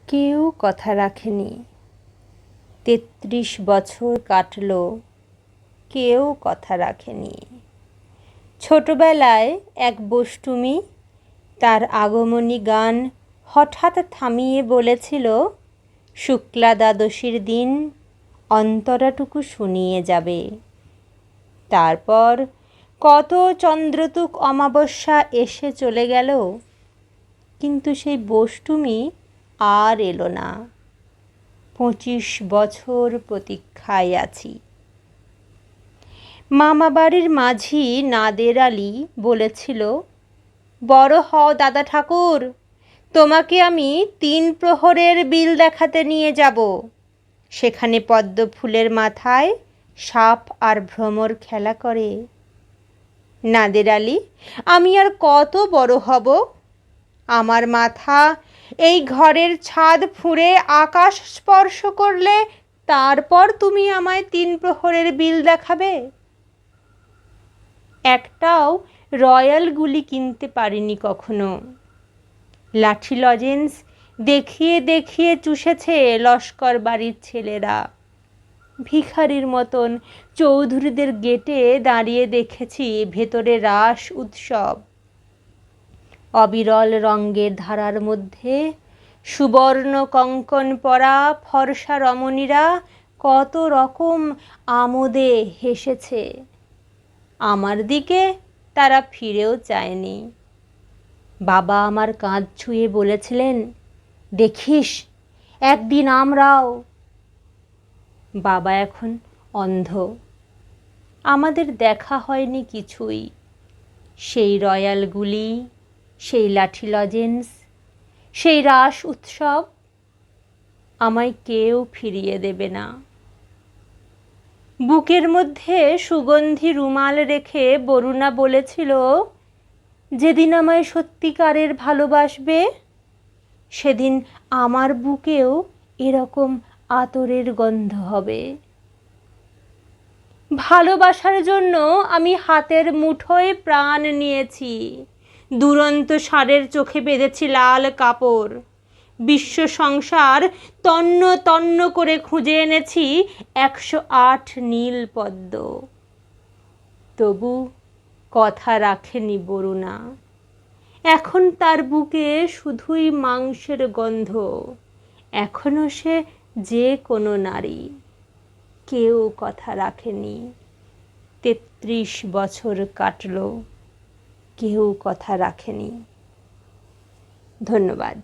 কেউ কথা রাখেনি। ৩৩ বছর কাটল, কেউ কথা রাখেনি। ছোটবেলায় এক বষ্টুমি তার আগমনী গান হঠাৎ থামিয়ে বলেছিল, শুক্লা দ্বাদশীর দিন অন্তরাটুকু শুনিয়ে যাবে। তারপর কত চন্দ্রতুক অমাবস্যা এসে চলে গেল, কিন্তু সেই বষ্টুমি আর এলো না। ২৫ বছর প্রতীক্ষায় আছি। মামাবাড়ির মাঝি নাদের আলী বলেছিল, বড় হও দাদা ঠাকুর, তোমাকে আমি ৩ প্রহরের বিল দেখাতে নিয়ে যাব। সেখানে পদ্ম ফুলের মাথায় সাপ আর ভ্রমর খেলা করে। নাদের আলী, আমি আর কত বড় হব? আমার মাথা এই ঘরের ছাদ ফুঁড়ে আকাশ স্পর্শ করলে তারপর তুমি আমায় ৩ প্রহরের বিল দেখাবে? একটাও রয়্যাল গুলি কিনতে পারিনি কখনো। লাঠি লজেন্স দেখিয়ে দেখিয়ে চুষেছে লস্কর বাড়ির ছেলেরা। ভিখারির মতন চৌধুরীদের গেটে দাঁড়িয়ে দেখেছি ভেতরে রাস উৎসব। অবিরল রঙ্গের ধারার মধ্যে সুবর্ণ কঙ্কণ পরা ফর্সা রমণীরা কত রকম আমোদে হেসেছে। আমার দিকে তারা ফিরেও চায়নি। বাবা আমার কাঁধ ছুঁয়ে বলেছিলেন, দেখিস একদিন আমরাও। বাবা এখন অন্ধ। আমাদের দেখা হয়নি কিছুই। সেই রয়্যাল গুলি, সেই লাঠি লজেন্স, সেই রাস উৎসব আমায় কেউ ফিরিয়ে দেবে না। বুকের মধ্যে সুগন্ধি রুমাল রেখে বরুণা বলেছিল, যেদিন আমায় সত্যিকারের ভালোবাসবে সেদিন আমার বুকেও এরকম আতরের গন্ধ হবে। ভালোবাসার জন্য আমি হাতের মুঠোয় প্রাণ নিয়েছি। দুরন্ত ষাঁড়ের চোখে বেঁধেছি লাল কাপড়। বিশ্ব সংসার তন্ন তন্ন করে খুঁজে এনেছি ১০৮ নীল পদ্ম। তবু কথা রাখেনি বরুণা। এখন তার বুকে শুধুই মাংসের গন্ধ। এখনো সে যে কোনো নারী। কেউ কথা রাখেনি। ৩৩ বছর কাটল, কেউ কথা রাখেনি। ধন্যবাদ।